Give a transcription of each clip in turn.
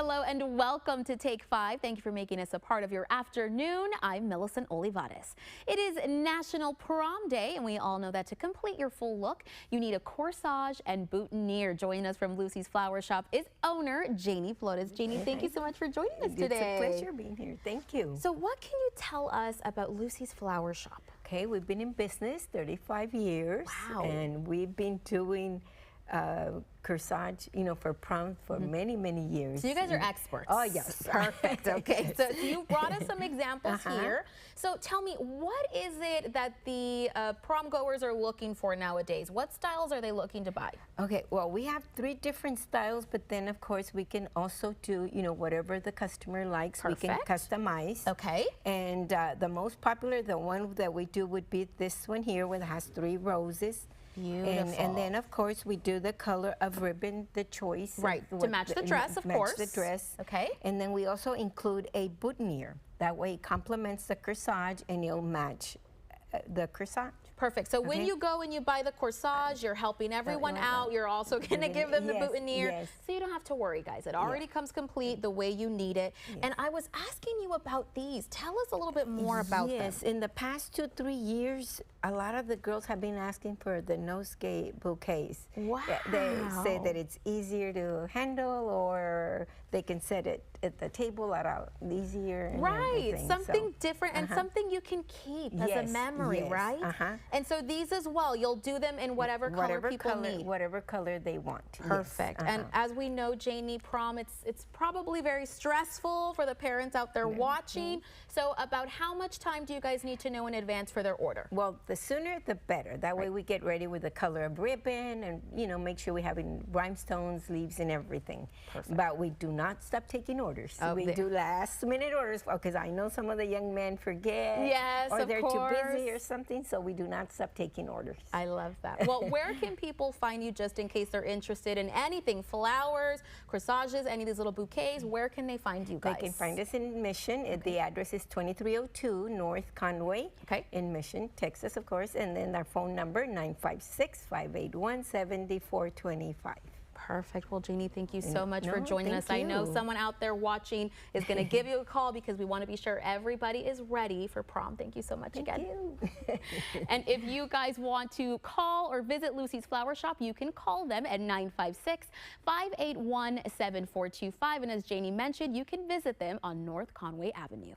Hello and welcome to Take 5. Thank you for making us a part of your afternoon. I'm Millicent Olivares. It is National Prom Day, and we all know that to complete your full look, you need a corsage and boutonniere. Joining us from Lucy's Flower Shop is owner Janie Flores. Janie, thank you so much for joining us today. It's a pleasure being here. Thank you. So what can you tell us about Lucy's Flower Shop? Okay, we've been in business 35 years. Wow. And we've been doing corsage, for prom for many, many years. So you guys are experts. Oh, yes. Perfect. Okay. So you brought us some examples here. So tell me, what is it that the prom goers are looking for nowadays? What styles are they looking to buy? Okay, well, we have 3 different styles, but then, of course, we can also do, whatever the customer likes. Perfect. We can customize. Okay. And the most popular, the one that we do would be this one here, where it has 3 roses. Beautiful. And then, of course, we do the color of ribbon, the choice. Right, to match the dress, of course. Match the dress. Okay. And then we also include a boutonniere. That way it complements the corsage and it'll match the corsage. Perfect. So when you go and you buy the corsage, you're helping everyone out. You're also going to give them the boutonniere. Yes. So you don't have to worry, guys. It already comes complete the way you need it. Yes. And I was asking you about these. Tell us a little bit more about them. Yes, in the past 2-3 years, a lot of the girls have been asking for the nosegay bouquets. Wow. They say that it's easier to handle, or they can set it at the table easier. And right, everything. something different and something you can keep as a memory, right? And so these as well, you'll do them in whatever color people need. Whatever color they want. Perfect. Yes. And as we know, Janie, prom, it's probably very stressful for the parents out there watching. So about how much time do you guys need to know in advance for their order? Well, the sooner the better. That way we get ready with the color of ribbon and, make sure we have rhinestones, leaves, and everything. Perfect. But we do not stop taking orders. We do last minute orders because I know some of the young men forget. Yes, or they're too busy or something, so we do not stop taking orders. I love that. Well, where can people find you just in case they're interested in anything, flowers, corsages, any of these little bouquets? Where can they find you guys? They can find us in Mission. The address is 2302 North Conway in Mission, Texas, of course, and then our phone number 956-581-7425. Perfect. Well, Janie, thank you so much for joining us. You. I know someone out there watching is going to give you a call because we want to be sure everybody is ready for prom. Thank you so much again. Thank you. And if you guys want to call or visit Lucy's Flower Shop, you can call them at 956-581-7425. And as Janie mentioned, you can visit them on North Conway Avenue.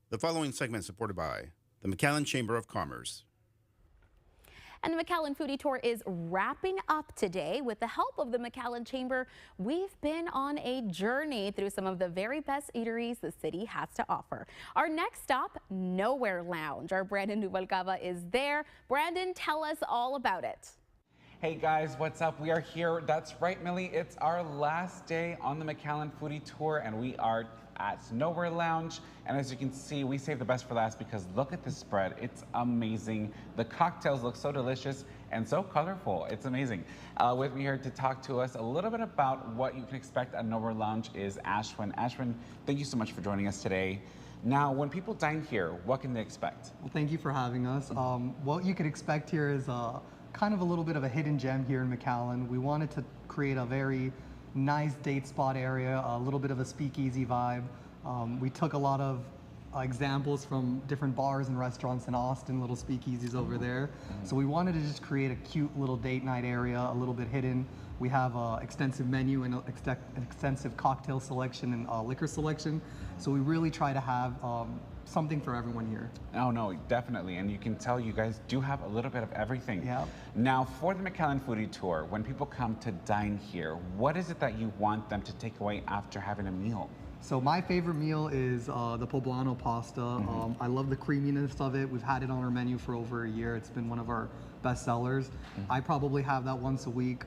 The following segment is supported by the McAllen Chamber of Commerce. And the McAllen Foodie Tour is wrapping up today. With the help of the McAllen Chamber, we've been on a journey through some of the very best eateries the city has to offer. Our next stop, Nowhere Lounge. Our Brandon Rubalcaba is there. Brandon, tell us all about it. Hey guys, what's up? We are here. That's right, Millie. It's our last day on the McAllen Foodie Tour, and we are at Nowhere Lounge. And as you can see, we saved the best for last because look at this spread. It's amazing. The cocktails look so delicious and so colorful. It's amazing. With me here to talk to us a little bit about what you can expect at Nowhere Lounge is Ashwin. Ashwin, thank you so much for joining us today. Now, when people dine here, what can they expect? Well, thank you for having us. What you could expect here is kind of a little bit of a hidden gem here in McAllen. We wanted to create a very nice date spot area, a little bit of a speakeasy vibe. We took a lot of examples from different bars and restaurants in Austin, little speakeasies over there. So we wanted to just create a cute little date night area, a little bit hidden. We have an extensive menu and an extensive cocktail selection and liquor selection. So we really try to have something for everyone here. Oh no, definitely. And you can tell you guys do have a little bit of everything. Yeah. Now, for the McAllen Foodie Tour, when people come to dine here, what is it that you want them to take away after having a meal? So my favorite meal is the poblano pasta. I love the creaminess of it. We've had it on our menu for over a year. It's been one of our best sellers. I probably have that once a week.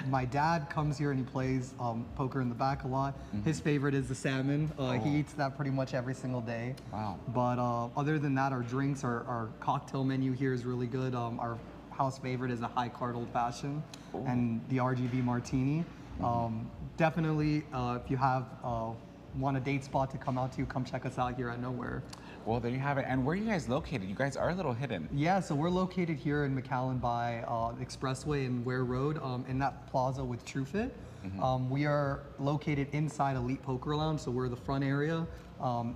My dad comes here and he plays poker in the back a lot. His favorite is the salmon. He eats that pretty much every single day. Wow. But other than that, our drinks, our cocktail menu here is really good. Our house favorite is a high card old fashioned and the RGB martini. Definitely, if you have want a date spot to come out to, come check us out here at Nowhere. Well, there you have it. And where are you guys located? You guys are a little hidden. Yeah, so we're located here in McAllen by Expressway and Ware Road in that plaza with TrueFit. We are located inside Elite Poker Lounge, so we're the front area,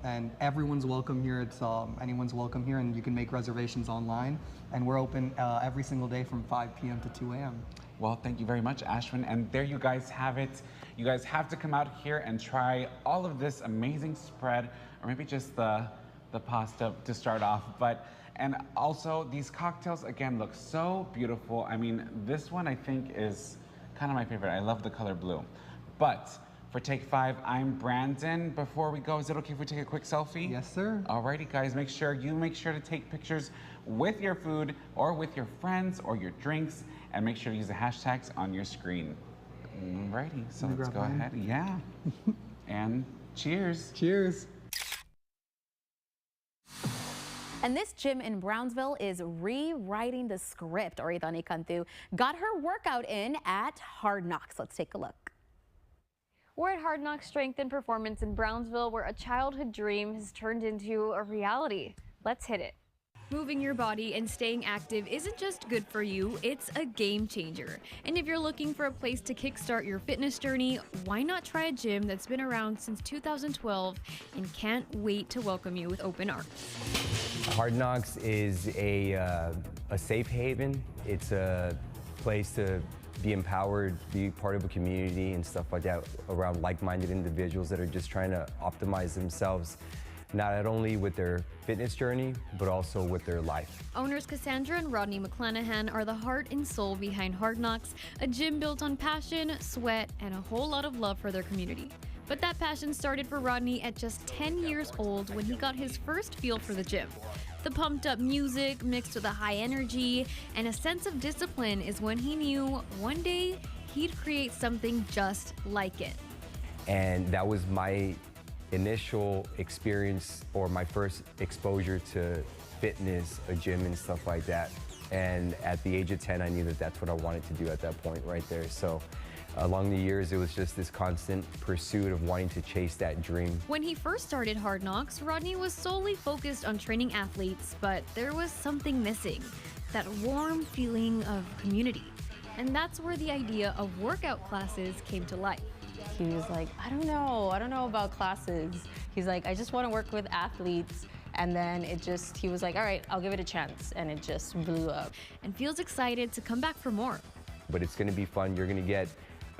and everyone's welcome here. It's anyone's welcome here, and you can make reservations online. And we're open every single day from 5 p.m. to 2 a.m. Well, thank you very much, Ashwin. And there you guys have it. You guys have to come out here and try all of this amazing spread, or maybe just the pasta to start off. And also these cocktails, again, look so beautiful. I mean, this one I think is kind of my favorite. I love the color blue. But for Take 5, I'm Brandon. Before we go, is it okay if we take a quick selfie? Yes, sir. Alrighty, guys, make sure to take pictures with your food or with your friends or your drinks, and make sure to use the hashtags on your screen. Alrighty, so let's go ahead. Yeah. And cheers. Cheers. And this gym in Brownsville is rewriting the script. Oridani Cantu got her workout in at Hard Knocks. Let's take a look. We're at Hard Knocks Strength and Performance in Brownsville, where a childhood dream has turned into a reality. Let's hit it. Moving your body and staying active isn't just good for you, it's a game changer. And if you're looking for a place to kickstart your fitness journey, why not try a gym that's been around since 2012 and can't wait to welcome you with open arms? Hard Knocks is a safe haven. It's a place to be empowered, be part of a community and stuff like that around like-minded individuals that are just trying to optimize themselves, not only with their fitness journey, but also with their life. Owners Cassandra and Rodney McClanahan are the heart and soul behind Hard Knocks, a gym built on passion, sweat, and a whole lot of love for their community. But that passion started for Rodney at just 10 years old when he got his first feel for the gym. The pumped up music mixed with a high energy and a sense of discipline is when he knew one day he'd create something just like it. And that was my initial experience, or my first exposure to fitness, a gym and stuff like that. And at the age of 10, I knew that that's what I wanted to do at that point right there. So along the years, it was just this constant pursuit of wanting to chase that dream. When he first started Hard Knocks, Rodney was solely focused on training athletes, but there was something missing, that warm feeling of community. And that's where the idea of workout classes came to life. He was like, I don't know about classes. He's like, I just want to work with athletes. And then he was like, all right, I'll give it a chance. And it just blew up. And feels excited to come back for more. But it's going to be fun. You're going to get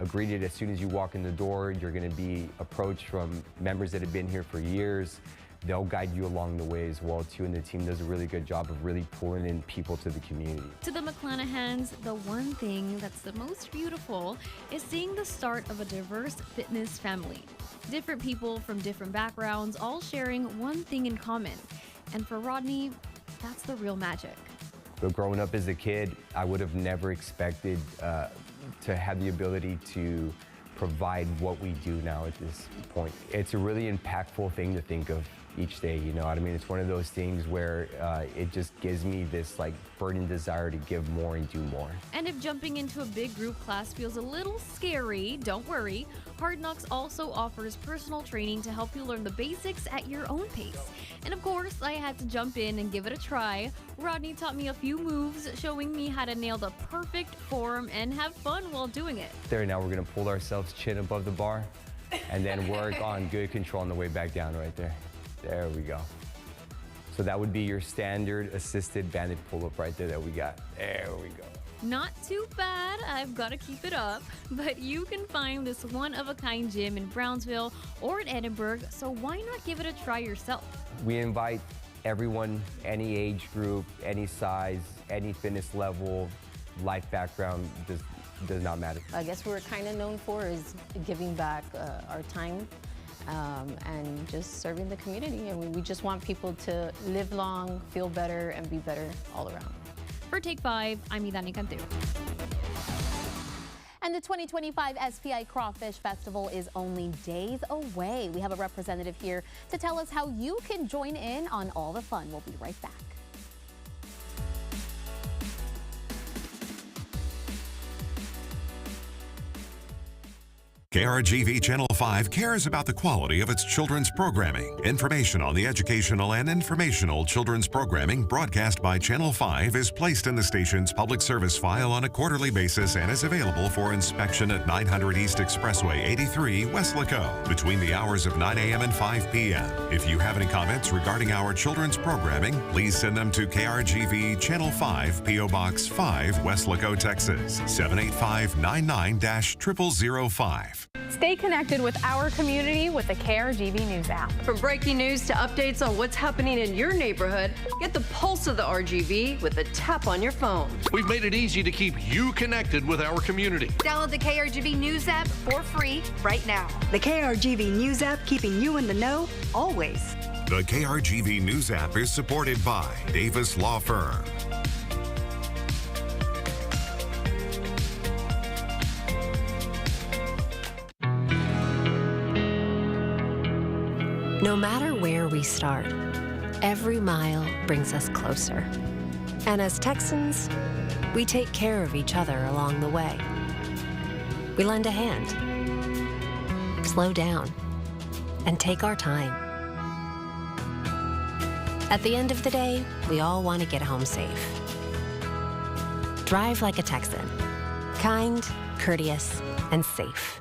greeted as soon as you walk in the door. You're going to be approached from members that have been here for years. They'll guide you along the way as well too, and the team does a really good job of really pulling in people to the community. To the McClanahans, the one thing that's the most beautiful is seeing the start of a diverse fitness family. Different people from different backgrounds, all sharing one thing in common. And for Rodney, that's the real magic. But growing up as a kid, I would have never expected to have the ability to provide what we do now at this point. It's a really impactful thing to think of each day, you know what I mean? It's one of those things where it just gives me this like burning desire to give more and do more. And if jumping into a big group class feels a little scary, don't worry. Hard Knocks also offers personal training to help you learn the basics at your own pace. And of course, I had to jump in and give it a try. Rodney taught me a few moves, showing me how to nail the perfect form and have fun while doing it. There, now we're gonna pull ourselves chin above the bar and then work on good control on the way back down right there. There we go. So that would be your standard assisted banded pull-up right there that we got. There we go. Not too bad, I've got to keep it up. But you can find this one-of-a-kind gym in Brownsville or in Edinburgh, so why not give it a try yourself? We invite everyone, any age group, any size, any fitness level, life background, does not matter. I guess what we're kind of known for is giving back our time and just serving the community. And we just want people to live long, feel better, and be better all around. For Take 5, I'm Idani Cantu. And the 2025 SPI Crawfish Festival is only days away. We have a representative here to tell us how you can join in on all the fun. We'll be right back. KRGV Channel 5 cares about the quality of its children's programming. Information on the educational and informational children's programming broadcast by Channel 5 is placed in the station's public service file on a quarterly basis and is available for inspection at 900 East Expressway 83, Weslaco, between the hours of 9 a.m. and 5 p.m. If you have any comments regarding our children's programming, please send them to KRGV Channel 5, P.O. Box 5, Weslaco, Texas, 78599-0005. Stay connected with our community with the KRGV News app. From breaking news to updates on what's happening in your neighborhood, get the pulse of the RGV with a tap on your phone. We've made it easy to keep you connected with our community. Download the KRGV News app for free right now. The KRGV News app, keeping you in the know always. The KRGV News app is supported by Davis Law Firm. No matter where we start, every mile brings us closer. And as Texans, we take care of each other along the way. We lend a hand, slow down, and take our time. At the end of the day, we all want to get home safe. Drive like a Texan. Kind, courteous, and safe.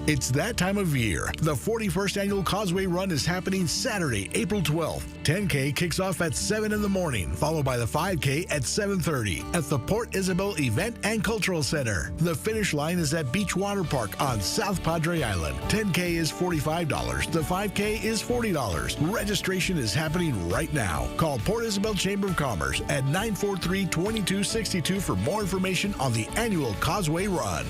It's that time of year. The 41st Annual Causeway Run is happening Saturday, April 12th. 10K kicks off at 7 in the morning, followed by the 5K at 7:30 at the Port Isabel Event and Cultural Center. The finish line is at Beach Water Park on South Padre Island. 10K is $45. The 5K is $40. Registration is happening right now. Call Port Isabel Chamber of Commerce at 943-2262 for more information on the annual Causeway Run.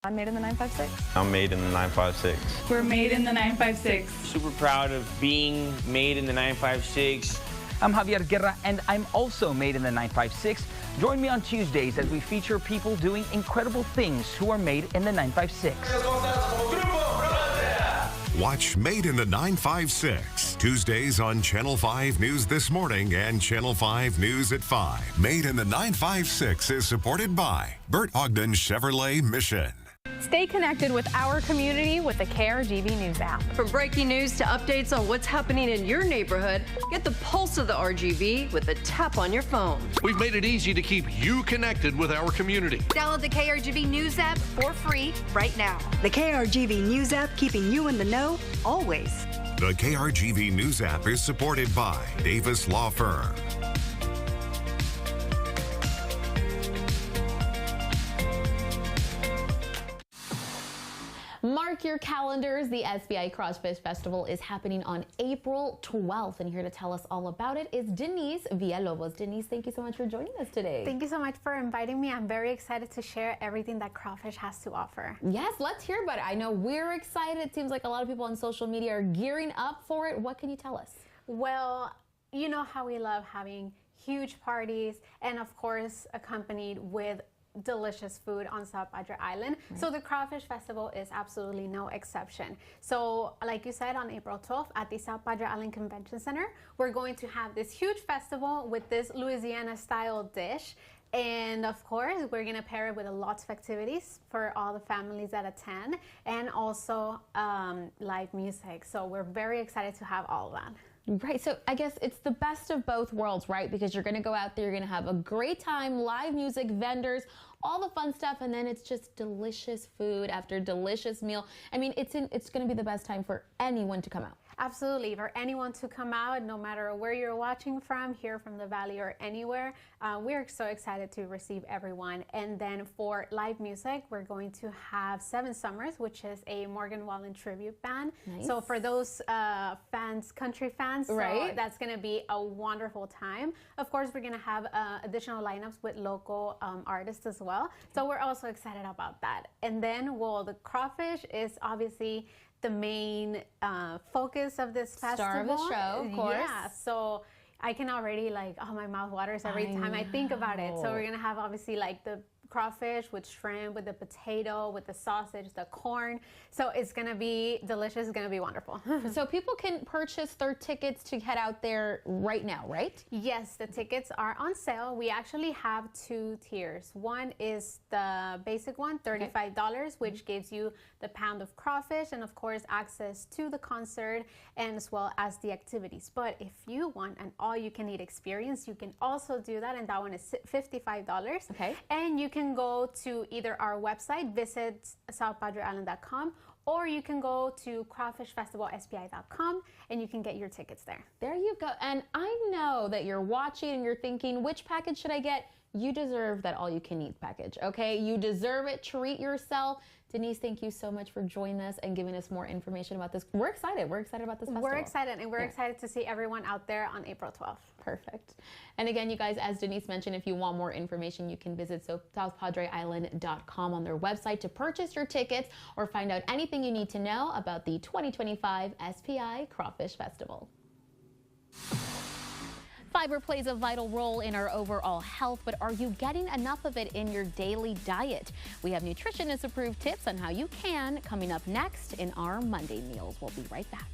I'm made in the 956. I'm made in the 956. We're made in the 956. Super proud of being made in the 956. I'm Javier Guerra, and I'm also made in the 956. Join me on Tuesdays as we feature people doing incredible things who are made in the 956. Watch Made in the 956, Tuesdays on Channel 5 News This Morning and Channel 5 News at 5. Made in the 956 is supported by Bert Ogden Chevrolet Mission. Stay connected with our community with the KRGV News app. From breaking news to updates on what's happening in your neighborhood, get the pulse of the RGV with a tap on your phone. We've made it easy to keep you connected with our community. Download the KRGV News app for free right now. The KRGV News app, keeping you in the know always. The KRGV News app is supported by Davis Law Firm. Mark your calendars. The SBI Crawfish Festival is happening on April 12th. And here to tell us all about it is Denise Villalobos. Denise, thank you so much for joining us today. Thank you so much for inviting me. I'm very excited to share everything that Crawfish has to offer. Yes, let's hear about it. I know we're excited. It seems like a lot of people on social media are gearing up for it. What can you tell us? Well, you know how we love having huge parties and, of course, accompanied with delicious food on South Padre Island. Right. So the Crawfish Festival is absolutely no exception. So like you said, on April 12th at the South Padre Island Convention Center, we're going to have this huge festival with this Louisiana style dish. And of course, we're going to pair it with lots of activities for all the families that attend, and also live music. So we're very excited to have all of that. Right, so I guess it's the best of both worlds, right? Because you're going to go out there, you're going to have a great time, live music, vendors, all the fun stuff, and then it's just delicious food after delicious meal. I mean, it's going to be the best time for anyone to come out. Absolutely, for anyone to come out, no matter where you're watching from, here from the Valley or anywhere. We're so excited to receive everyone. And then for live music, we're going to have Seven Summers, which is a Morgan Wallen tribute band. Nice. So for those fans, country fans, right. So that's going to be a wonderful time. Of course, we're going to have additional lineups with local artists as well. So we're also excited about that. And then, well, the Crawfish is obviously the main focus of this festival. Star of the show, of course. Yeah, so I can already my mouth waters every time I think about it. So we're gonna have obviously like the crawfish with shrimp, with the potato, with the sausage, the corn. So it's going to be delicious. It's going to be wonderful. So people can purchase their tickets to head out there right now, right? Yes, the tickets are on sale. We actually have 2 tiers. One is the basic one, $35, which gives you the pound of crawfish and of course access to the concert and as well as the activities. But if you want an all-you-can-eat experience, you can also do that, and that one is $55. Okay. And you can go to either our website, visit southpadreisland.com, or you can go to crawfishfestivalspi.com and you can get your tickets there. There you go. And I know that you're watching and you're thinking, which package should I get? You deserve that all-you-can-eat package, okay? You deserve it. Treat yourself. Denise, thank you so much for joining us and giving us more information about this. We're excited. We're excited about this festival. We're excited, and we're excited to see everyone out there on April 12th. Perfect. And again, you guys, as Denise mentioned, if you want more information, you can visit southpadreisland.com on their website to purchase your tickets or find out anything you need to know about the 2025 SPI Crawfish Festival. Fiber plays a vital role in our overall health, but are you getting enough of it in your daily diet? We have nutritionist-approved tips on how you can coming up next in our Monday Meals. We'll be right back.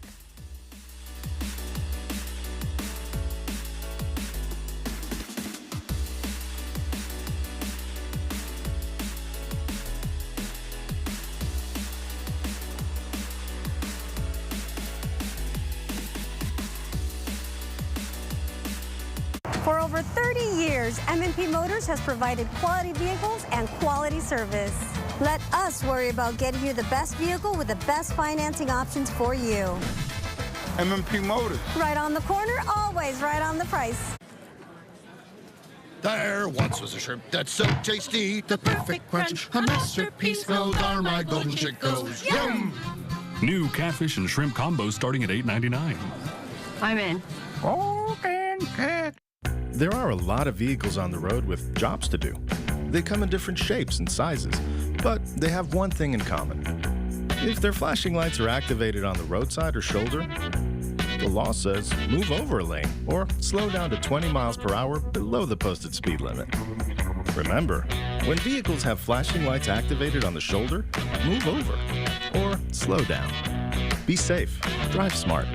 For over 30 years, M&P Motors has provided quality vehicles and quality service. Let us worry about getting you the best vehicle with the best financing options for you. M&P Motors. Right on the corner, always right on the price. There once was a shrimp that's so tasty, the perfect crunch, a masterpiece. Those are my golden Chickos. Yum! New catfish and shrimp combos starting at $8.99. I'm in. Golden cat. There are a lot of vehicles on the road with jobs to do. They come in different shapes and sizes, but they have one thing in common. If their flashing lights are activated on the roadside or shoulder, the law says move over a lane or slow down to 20 miles per hour below the posted speed limit. Remember, when vehicles have flashing lights activated on the shoulder, move over or slow down. Be safe. Drive smart.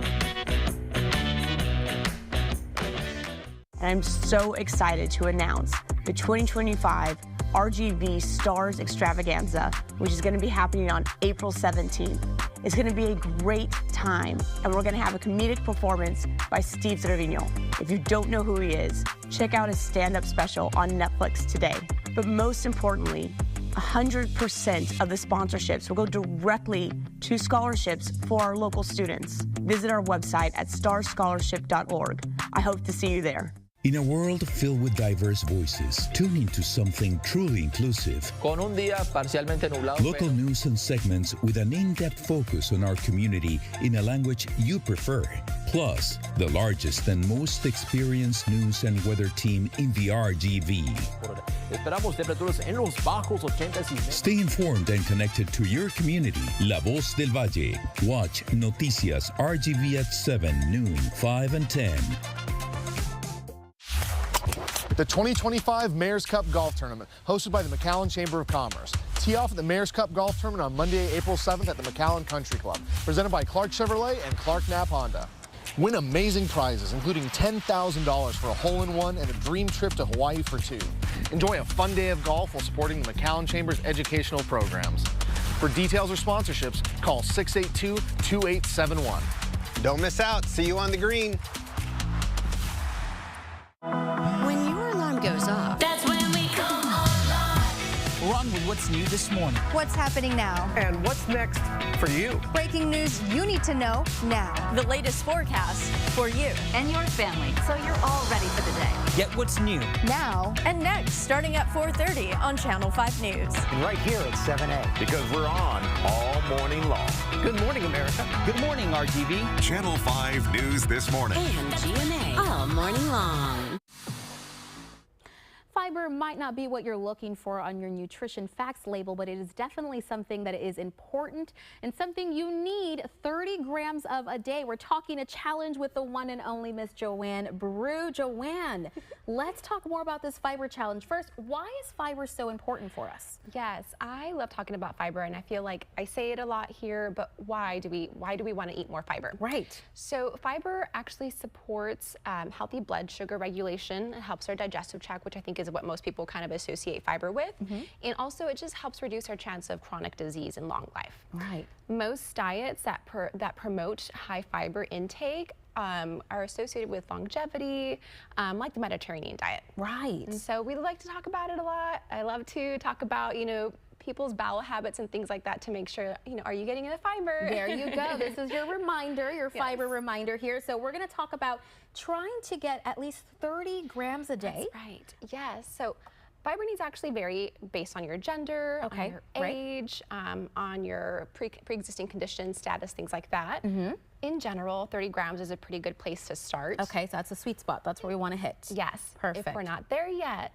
And I'm so excited to announce the 2025 RGV Stars Extravaganza, which is going to be happening on April 17th. It's going to be a great time, and we're going to have a comedic performance by Steve Trevino. If you don't know who he is, check out his stand-up special on Netflix today. But most importantly, 100% of the sponsorships will go directly to scholarships for our local students. Visit our website at starscholarship.org. I hope to see you there. In a world filled with diverse voices, tune into something truly inclusive. Con un día parcialmente nublado. Local news and segments with an in-depth focus on our community in a language you prefer. Plus, the largest and most experienced news and weather team in the RGV. Esperamos temperaturas en los bajos 80s. Stay informed and connected to your community. La Voz del Valle. Watch Noticias RGV at 7, noon, 5, and 10. The 2025 Mayor's Cup Golf Tournament, hosted by the McAllen Chamber of Commerce. Tee off at the Mayor's Cup Golf Tournament on Monday, April 7th at the McAllen Country Club, presented by Clark Chevrolet and Clark Knapp Honda. Win amazing prizes, including $10,000 for a hole-in-one and a dream trip to Hawaii for 2. Enjoy a fun day of golf while supporting the McAllen Chamber's educational programs. For details or sponsorships, call 682-2871. Don't miss out. See you on the green. When your alarm goes off, that's when we come alive. We're on with what's new this morning. What's happening now? And what's next for you? Breaking news you need to know now. The latest forecast for you And your family, so you're all ready for the day. Get what's new Now and next, starting at 4:30 on Channel 5 News. And right here at 7A. Because we're on all morning long. Good morning, America. Good morning, RGV. Channel 5 News This Morning. And GMA all morning long. fiber might not be what you're looking for on your nutrition facts label, but it is definitely something that is important and something you need 30 grams of a day. We're talking a challenge with the one and only Miss Joanne Brew. Joanne, let's talk more about this fiber challenge. First, why is fiber so important for us? Yes, I love talking about fiber, and I feel like I say it a lot here, but why do we want to eat more fiber? Right. So fiber actually supports healthy blood sugar regulation. It helps our digestive tract, which I think is what most people kind of associate fiber with. And also it just helps reduce our chance of chronic disease and long life. Right. Most diets that promote high fiber intake are associated with longevity, like the Mediterranean diet. Right. And so we like to talk about it a lot. I love to talk about, you know, people's bowel habits and things like that to make sure, you know, are you getting enough fiber? There you go. This is your reminder, your fiber reminder here. So we're going to talk about trying to get at least 30 grams a day. That's right. Yes. So fiber needs actually vary based on your gender, on your age, on your pre-existing condition status, things like that. In general, 30 grams is a pretty good place to start. Okay, so that's a sweet spot. That's where we want to hit. Yes. Perfect. If we're not there yet,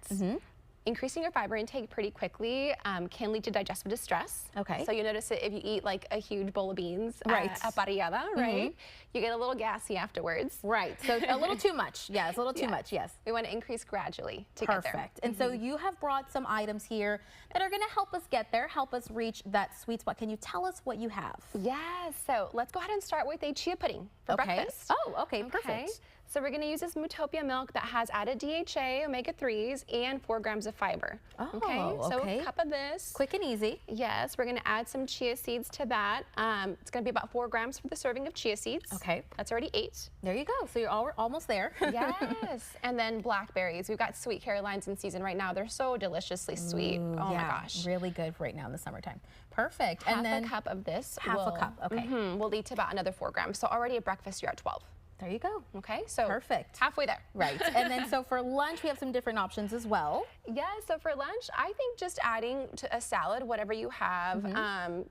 increasing your fiber intake pretty quickly can lead to digestive distress. Okay. So you notice it if you eat like a huge bowl of beans, aparillada, right? You get a little gassy afterwards. Right. So a little too much. Yes, a little too much. Yes. We want to increase gradually to get there. Perfect. And so you have brought some items here that are going to help us get there, help us reach that sweet spot. Can you tell us what you have? Yes. So let's go ahead and start with a chia pudding for breakfast. Oh, okay. Perfect. So we're going to use this Mootopia milk that has added DHA, omega-3s, and 4 grams of fiber. Oh, So a cup of this. Quick and easy. Yes, we're going to add some chia seeds to that. It's going to be about 4 grams for the serving of chia seeds. Okay. That's already 8. There you go. So you're almost there. Yes. And then blackberries. We've got sweet Carolines in season right now. They're so deliciously sweet. Oh my gosh. Really good right now in the summertime. Perfect. Half and then a cup of this. Half a cup. Okay. Will lead to about another 4 grams. So already at breakfast, you're at 12. There you go. Okay, so perfect. Halfway there. Right. And then so for lunch, we have some different options as well. Yeah, so for lunch, I think just adding to a salad, whatever you have,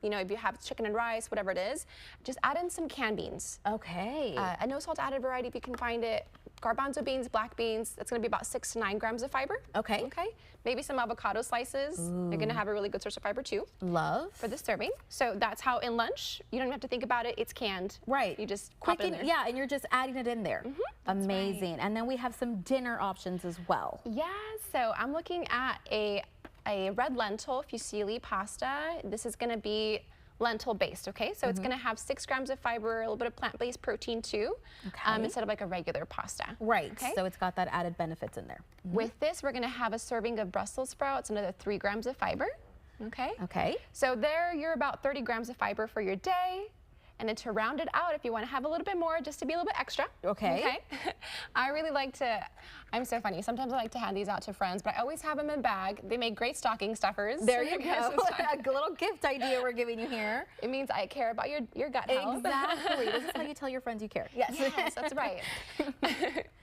you know, if you have chicken and rice, whatever it is, just add in some canned beans. Okay. A no salt added variety if you can find it. Garbanzo beans, black beans, that's going to be about 6 to 9 grams of fiber. Okay. Okay. Maybe some avocado slices. You're going to have a really good source of fiber too. Love. For the serving. So that's how in lunch, you don't have to think about it. It's canned. Right. You just quick pop it in there. Yeah, and you're just adding it in there. Amazing. Right. And then we have some dinner options as well. Yeah, so I'm looking at a red lentil fusilli pasta. This is going to be lentil based, okay? So it's going to have 6 grams of fiber, a little bit of plant-based protein too, instead of like a regular pasta. Right, so it's got that added benefits in there. With this, we're going to have a serving of Brussels sprouts, another 3 grams of fiber, okay? Okay. So there, you're about 30 grams of fiber for your day. And then to round it out, if you want to have a little bit more, just to be a little bit extra. Okay. I really like to, I'm so funny. Sometimes I like to hand these out to friends, but I always have them in bag. They make great stocking stuffers. There you go. A little gift idea we're giving you here. It means I care about your gut health. Exactly. This is how you tell your friends you care. Yes. Yes, that's right.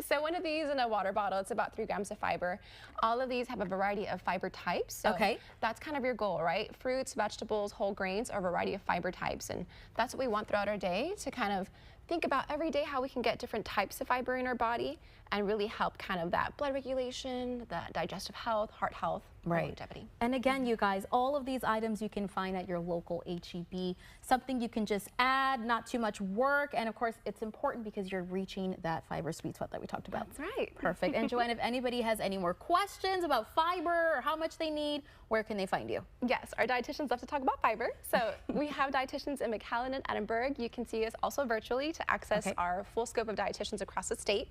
So one of these in a water bottle, it's about 3 grams of fiber. All of these have a variety of fiber types. So that's kind of your goal, right? Fruits, vegetables, whole grains, or a variety of fiber types. And that's what we want throughout our day, to kind of think about every day how we can get different types of fiber in our body and really help kind of that blood regulation, the digestive health, heart health, longevity. And again, you guys, all of these items you can find at your local H-E-B. Something you can just add, not too much work. And of course, it's important because you're reaching that fiber sweet spot that we talked about. That's right. Perfect. And Joanne, if anybody has any more questions about fiber or how much they need, where can they find you? Yes, our dietitians love to talk about fiber. So we have dietitians in McAllen and Edinburgh. You can see us also virtually to access our full scope of dietitians across the state.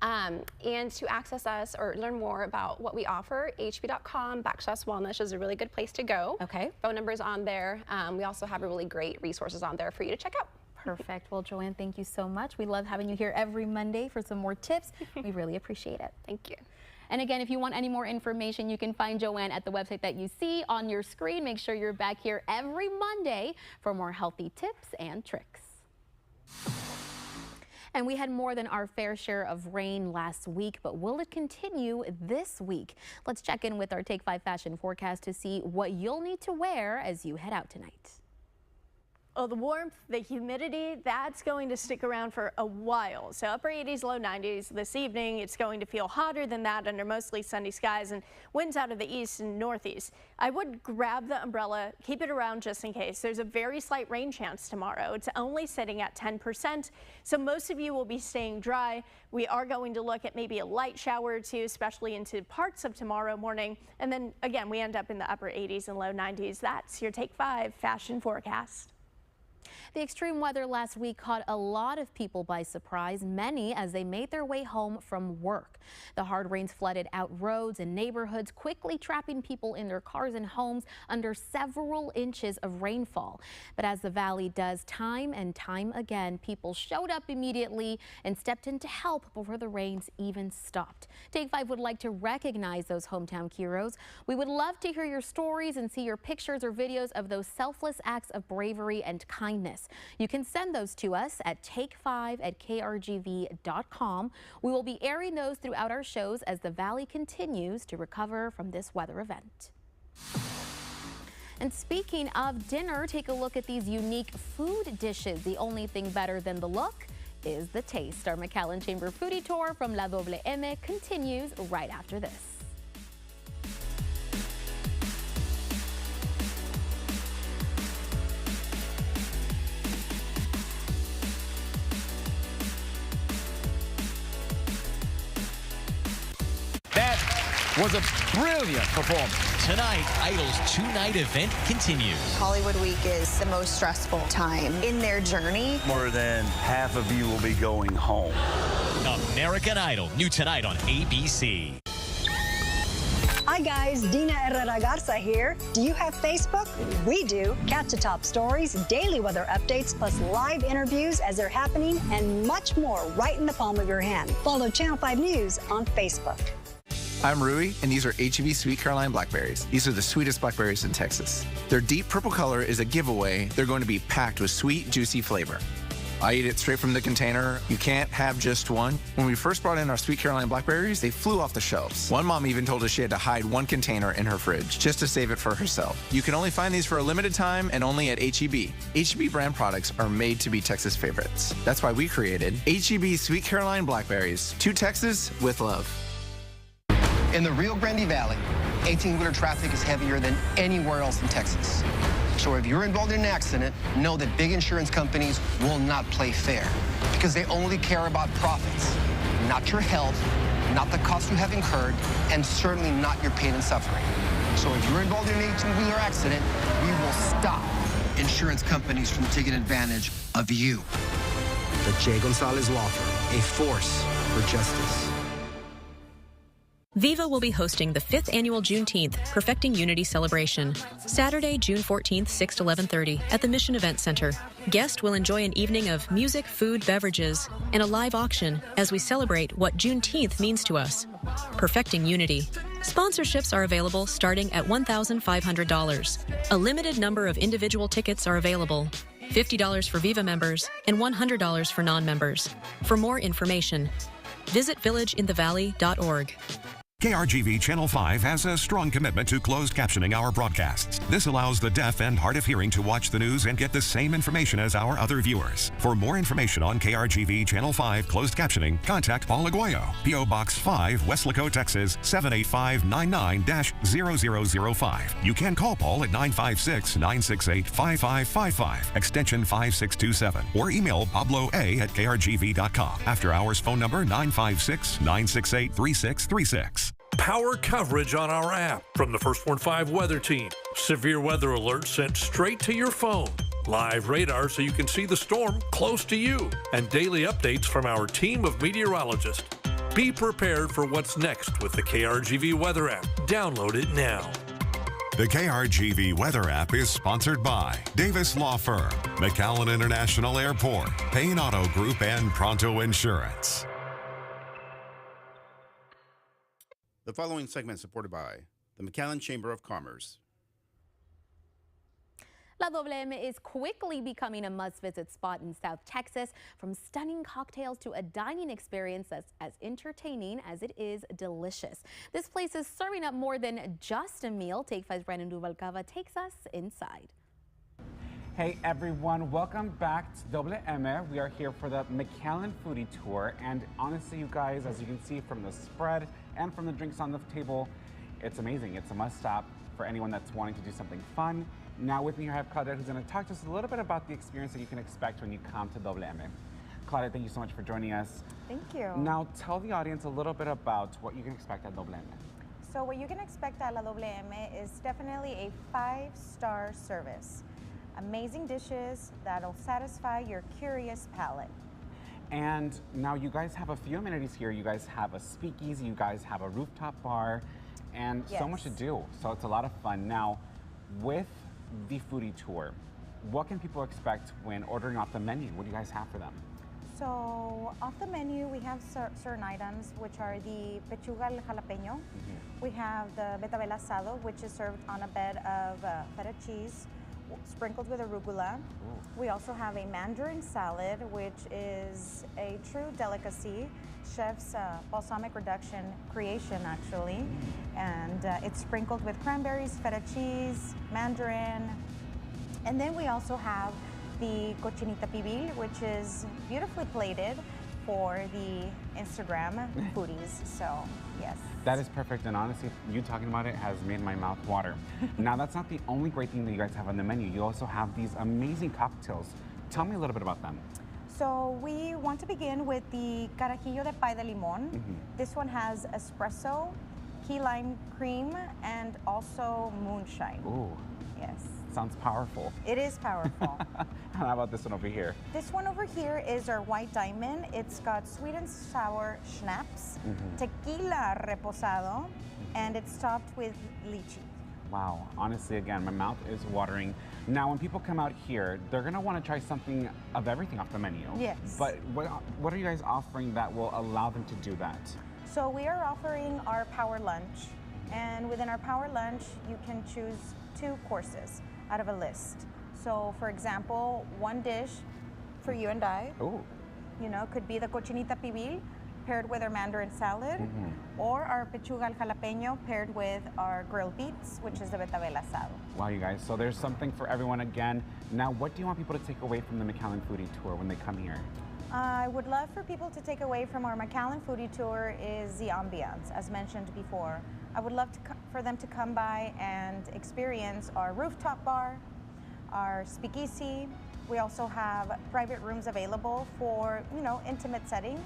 And to access us or learn more about what we offer, hb.com/wellness is a really good place to go. Okay. Phone numbers on there. We also have really great resources on there for you to check out. Perfect. Well, Joanne, thank you so much. We love having you here every Monday for some more tips. We really appreciate it. Thank you. And again, if you want any more information, you can find Joanne at the website that you see on your screen. Make sure you're back here every Monday for more healthy tips and tricks. And we had more than our fair share of rain last week, but will it continue this week? Let's check in with our Take 5 fashion forecast to see what you'll need to wear as you head out tonight. Well, the warmth, the humidity, that's going to stick around for a while. So upper 80s, low 90s this evening. It's going to feel hotter than that under mostly sunny skies and winds out of the east and northeast. I would grab the umbrella, keep it around just in case. There's a very slight rain chance tomorrow. It's only sitting at 10%. So most of you will be staying dry. We are going to look at maybe a light shower or two, especially into parts of tomorrow morning. And then again, we end up in the upper 80s and low 90s. That's your Take 5 fashion forecast. The extreme weather last week caught a lot of people by surprise, many as they made their way home from work. The hard rains flooded out roads and neighborhoods, quickly trapping people in their cars and homes under several inches of rainfall. But as the valley does time and time again, people showed up immediately and stepped in to help before the rains even stopped. Take 5 would like to recognize those hometown heroes. We would love to hear your stories and see your pictures or videos of those selfless acts of bravery and kindness. You can send those to us at take5@krgv.com. We will be airing those throughout our shows as the valley continues to recover from this weather event. And speaking of dinner, take a look at these unique food dishes. The only thing better than the look is the taste. Our McAllen Chamber foodie tour from La Doble M continues right after this. Was a brilliant performance. Tonight, Idol's two-night event continues. Hollywood Week is the most stressful time in their journey. More than half of you will be going home. American Idol, new tonight on ABC. Hi guys, Dina Herrera Garza here. Do you have Facebook? We do. Catch the top stories, daily weather updates, plus live interviews as they're happening, and much more right in the palm of your hand. Follow Channel 5 News on Facebook. I'm Rui, and these are H-E-B Sweet Caroline blackberries. These are the sweetest blackberries in Texas. Their deep purple color is a giveaway. They're going to be packed with sweet, juicy flavor. I eat it straight from the container. You can't have just one. When we first brought in our Sweet Caroline blackberries, they flew off the shelves. One mom even told us she had to hide one container in her fridge just to save it for herself. You can only find these for a limited time and only at H-E-B. H-E-B brand products are made to be Texas favorites. That's why we created H-E-B Sweet Caroline blackberries. To Texas with love. In the Rio Grande Valley, 18-wheeler traffic is heavier than anywhere else in Texas. So if you're involved in an accident, know that big insurance companies will not play fair because they only care about profits, not your health, not the cost you have incurred, and certainly not your pain and suffering. So if you're involved in an 18-wheeler accident, we will stop insurance companies from taking advantage of you. The J. Gonzalez Law Firm, a force for justice. Viva will be hosting the 5th annual Juneteenth Perfecting Unity celebration, Saturday, June 14th, 6 to 11:30 at the Mission Event Center. Guests will enjoy an evening of music, food, beverages, and a live auction as we celebrate what Juneteenth means to us. Perfecting Unity. Sponsorships are available starting at $1,500. A limited number of individual tickets are available. $50 for Viva members and $100 for non-members. For more information, visit villageinthevalley.org. KRGV Channel 5 has a strong commitment to closed captioning our broadcasts. This allows the deaf and hard of hearing to watch the news and get the same information as our other viewers. For more information on KRGV Channel 5 closed captioning, contact Paul Aguayo, P.O. Box 5, Weslaco, Texas, 78599-0005. You can call Paul at 956-968-5555, extension 5627, or email pabloa@krgv.com. After hours phone number 956-968-3636. Power coverage on our app from the First Warn 5 weather team. Severe weather alerts sent straight to your phone. Live radar so you can see the storm close to you. And daily updates from our team of meteorologists. Be prepared for what's next with the KRGV weather app. Download it now. The KRGV weather app is sponsored by Davis Law Firm, McAllen International Airport, Payne Auto Group, and Pronto Insurance. The following segment is supported by the McAllen Chamber of Commerce. La Doble M is quickly becoming a must-visit spot in South Texas, from stunning cocktails to a dining experience that's as entertaining as it is delicious. This place is serving up more than just a meal. Take 5's Brandon Duvalcava takes us inside. Hey everyone, welcome back to Doble M. We are here for the McAllen Foodie Tour, and honestly, you guys, as you can see from the spread and from the drinks on the table, it's amazing. It's a must-stop for anyone that's wanting to do something fun. Now with me here I have Claudette, who's going to talk to us a little bit about the experience that you can expect when you come to Doble M. Claudette, thank you so much for joining us. Thank you. Now tell the audience a little bit about what you can expect at Doble M. So what you can expect at La Doble M is definitely a 5-star service. Amazing dishes that'll satisfy your curious palate. And now you guys have a few amenities here. You guys have a speakeasy, you guys have a rooftop bar, and so much to do. So it's a lot of fun. Now, with the foodie tour, what can people expect when ordering off the menu? What do you guys have for them? So off the menu, we have certain items, which are the pechuga al jalapeño. We have the betabel asado, which is served on a bed of feta cheese, sprinkled with arugula. Ooh. We also have a mandarin salad, which is a true delicacy, chef's balsamic reduction creation, actually. And it's sprinkled with cranberries, feta cheese, mandarin. And then we also have the cochinita pibil, which is beautifully plated for the Instagram foodies, so yes. That is perfect, and honestly, you talking about it has made my mouth water. Now, that's not the only great thing that you guys have on the menu. You also have these amazing cocktails. Tell me a little bit about them. So we want to begin with the carajillo de pay de limón. This one has espresso, key lime cream, and also moonshine. Ooh. Yes. Sounds powerful. It is powerful. How about this one over here? This one over here is our white diamond. It's got sweet and sour schnapps, tequila reposado, and it's topped with lychee. Wow, honestly, again, my mouth is watering. Now, when people come out here, they're gonna wanna try something of everything off the menu. Yes. But what are you guys offering that will allow them to do that? So we are offering our power lunch, and within our power lunch, you can choose 2 courses out of a list. So for example, one dish for you and I, you know, could be the cochinita pibil paired with our mandarin salad, or our pechuga al jalapeño paired with our grilled beets, which is the betabel asado. Wow, you guys, so there's something for everyone again. Now, what do you want people to take away from the McAllen Foodie Tour when they come here? I would love for people to take away from our McAllen Foodie Tour is the ambiance, as mentioned before. I would love for them to come by and experience our rooftop bar, our speakeasy. We also have private rooms available for, you know, intimate setting,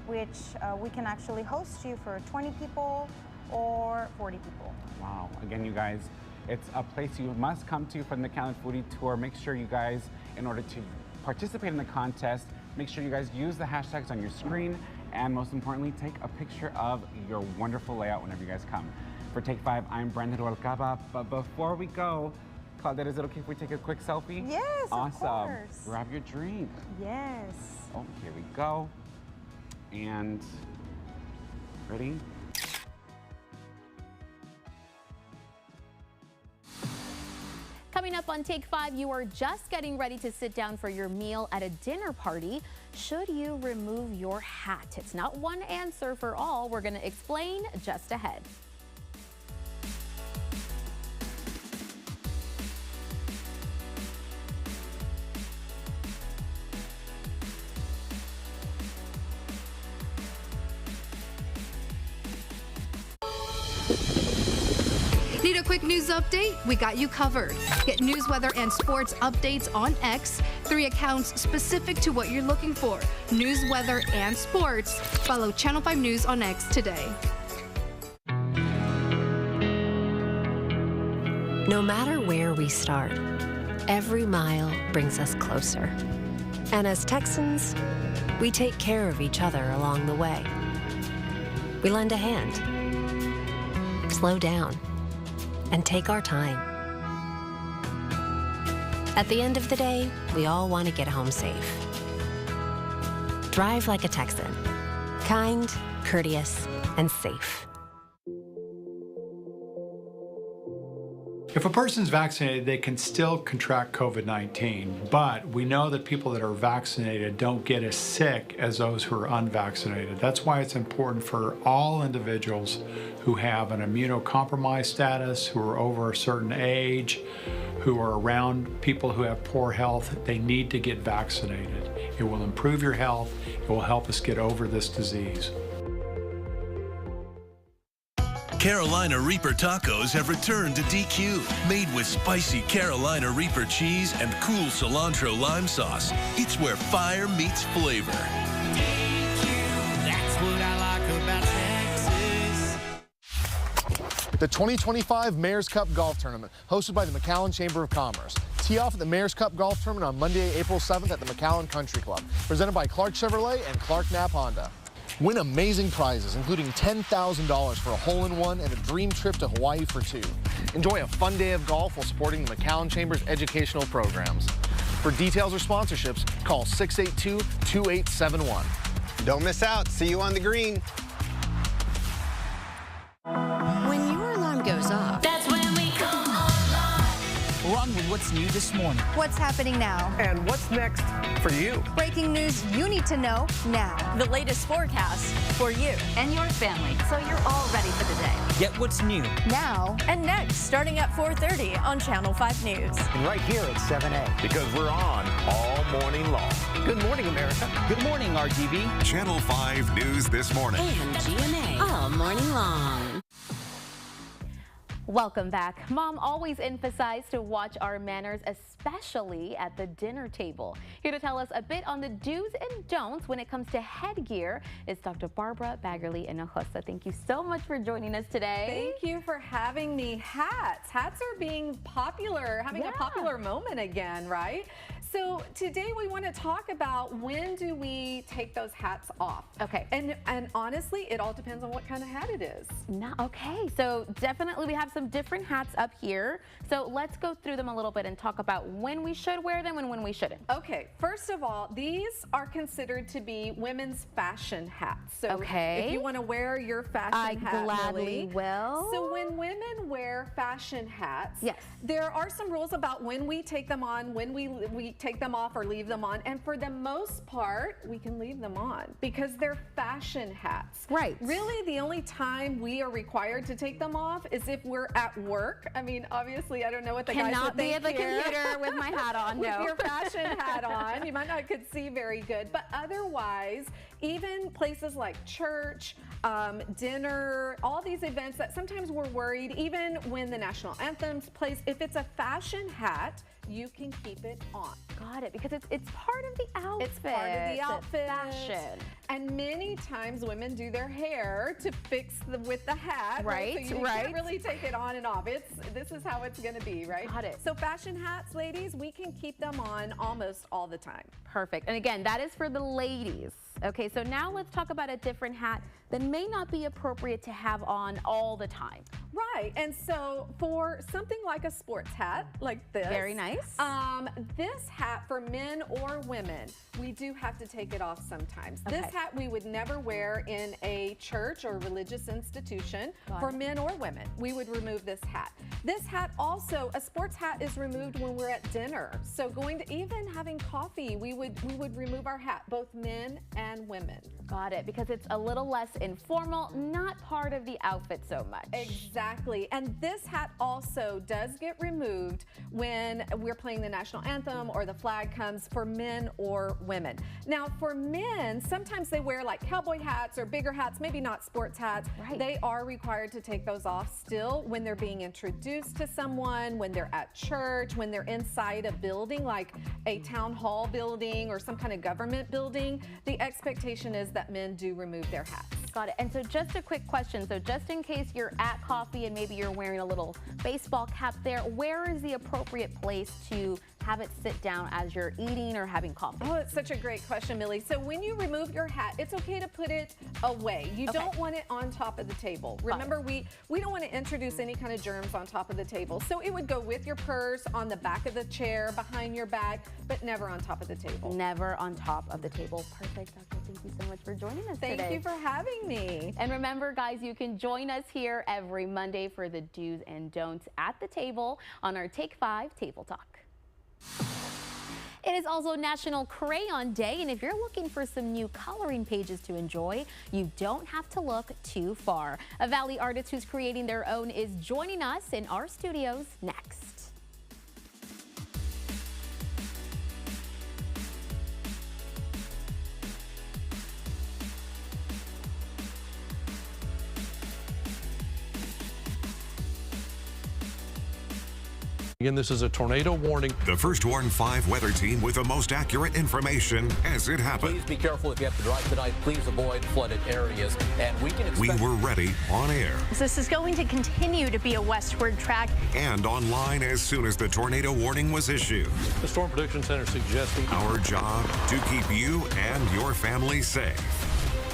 which we can actually host you for 20 people or 40 people. Wow, again, you guys, it's a place you must come to for the McAllen Foodie Tour. Make sure you guys, in order to participate in the contest, make sure you guys use the hashtags on your screen, and most importantly, take a picture of your wonderful layout whenever you guys come. For Take 5, I'm Brandon Rualcaba, but before we go, Claudette, is it okay if we take a quick selfie? Yes, awesome. Of course. Grab your drink. Yes. Oh, here we go. And ready? Coming up on Take 5, you are just getting ready to sit down for your meal at a dinner party. Should you remove your hat? It's not one answer for all. We're going to explain just ahead. Need a quick news update? We got you covered. Get news, weather, and sports updates on X. 3 accounts specific to what you're looking for. News, weather, and sports. Follow Channel 5 News on X today. No matter where we start, every mile brings us closer. And as Texans, we take care of each other along the way. We lend a hand, slow down, and take our time. At the end of the day, we all want to get home safe. Drive like a Texan. Kind, courteous, and safe. If a person's vaccinated, they can still contract COVID-19, but we know that people that are vaccinated don't get as sick as those who are unvaccinated. That's why it's important for all individuals who have an immunocompromised status, who are over a certain age, who are around people who have poor health, they need to get vaccinated. It will improve your health. It will help us get over this disease. Carolina Reaper tacos have returned to DQ. Made with spicy Carolina Reaper cheese and cool cilantro lime sauce. It's where fire meets flavor. DQ, that's what I like about Texas. The 2025 Mayor's Cup Golf Tournament, hosted by the McAllen Chamber of Commerce. Tee off at the Mayor's Cup Golf Tournament on Monday, April 7th at the McAllen Country Club. Presented by Clark Chevrolet and Clark Knapp Honda. Win amazing prizes, including $10,000 for a hole-in-one and a dream trip to Hawaii for two. Enjoy a fun day of golf while supporting the McAllen Chamber's educational programs. For details or sponsorships, call 682-2871. Don't miss out. See you on the green. When your alarm goes off, That's when we come online. run with what's new this morning. What's happening now? And what's next for you? Breaking news you need to know now. The latest forecast for you And your family, so you're all ready for the day. Get what's new Now, and next, starting at 4:30 on Channel 5 News. And right here at 7A. Because we're on all morning long. Good morning, America. Good morning, RTV. Channel 5 News This Morning. And GMA all morning long. Welcome back. Mom always emphasized to watch our manners, especially at the dinner table. Here to tell us a bit on the do's and don'ts when it comes to headgear is Dr. Barbara Baggerly Hinojosa. Thank you so much for joining us today. Thank you for having me. Hats are being popular, having a popular moment again, right? So today we want to talk about when do we take those hats off. Okay. And honestly, it all depends on what kind of hat it is. Okay, so definitely we have some different hats up here. So let's go through them a little bit and talk about when we should wear them and when we shouldn't. Okay, first of all, these are considered to be women's fashion hats. So if you want to wear your fashion hat, I gladly Lily, will. So when women wear fashion hats, yes, there are some rules about when we take them on, when we take them off or leave them on, and for the most part, we can leave them on because they're fashion hats. Right. Really, the only time we are required to take them off is if we're at work. I mean, obviously, I don't know what the guys would think be at the here. computer with my hat on, With no. your fashion hat on. You might not could see very good, but otherwise, even places like church, dinner, all these events that sometimes we're worried, even when the national anthems plays, if it's a fashion hat, you can keep it on. Got it, because it's part of the outfit. It's part of the outfit. Fashion. And many times women do their hair to fix with the hat. Right, So you right. can't really take it on and off. This is how it's going to be, right? Got it. So fashion hats, ladies, we can keep them on almost all the time. Perfect. And again, that is for the ladies. Okay, so now let's talk about a different hat that may not be appropriate to have on all the time. Right, and so for something like a sports hat like this. Very nice. This hat for men or women, we do have to take it off sometimes. Okay. This hat we would never wear in a church or religious institution. For men or women, we would remove this hat. This hat also, a sports hat is removed when we're at dinner. So going to even having coffee, we would remove our hat, both men and women. Got it, because it's a little less informal, not part of the outfit so much. Exactly, and this hat also does get removed when we're playing the national anthem or the flag comes for men or women. Now for men, sometimes they wear like cowboy hats or bigger hats, maybe not sports hats. Right. They are required to take those off still when they're being introduced to someone, when they're at church, when they're inside a building like a town hall building or some kind of government building. The expectation is that men do remove their hats. Got it. And so just a quick question. So just in case you're at coffee and maybe you're wearing a little baseball cap there, where is the appropriate place to have it sit down as you're eating or having coffee? Oh, it's such a great question, Millie. So when you remove your hat, it's okay to put it away. You don't want it on top of the table. Remember, we don't want to introduce any kind of germs on top of the table. So it would go with your purse, on the back of the chair, behind your back, but never on top of the table. Never on top of the table. Perfect, Doctor. Thank you so much for joining us today. Thank you for having me. And remember, guys, you can join us here every Monday for the do's and don'ts at the table on our Take 5 Table Talk. It is also National Crayon Day, and if you're looking for some new coloring pages to enjoy, you don't have to look too far. A Valley artist who's creating their own is joining us in our studios next. Again, this is a tornado warning. The First Warn 5 weather team with the most accurate information as it happens. Please be careful if you have to drive tonight. Please avoid flooded areas. And we can expect... We were ready on air. This is going to continue to be a westward track. And online as soon as the tornado warning was issued. The Storm Prediction Center suggesting our job to keep you and your family safe.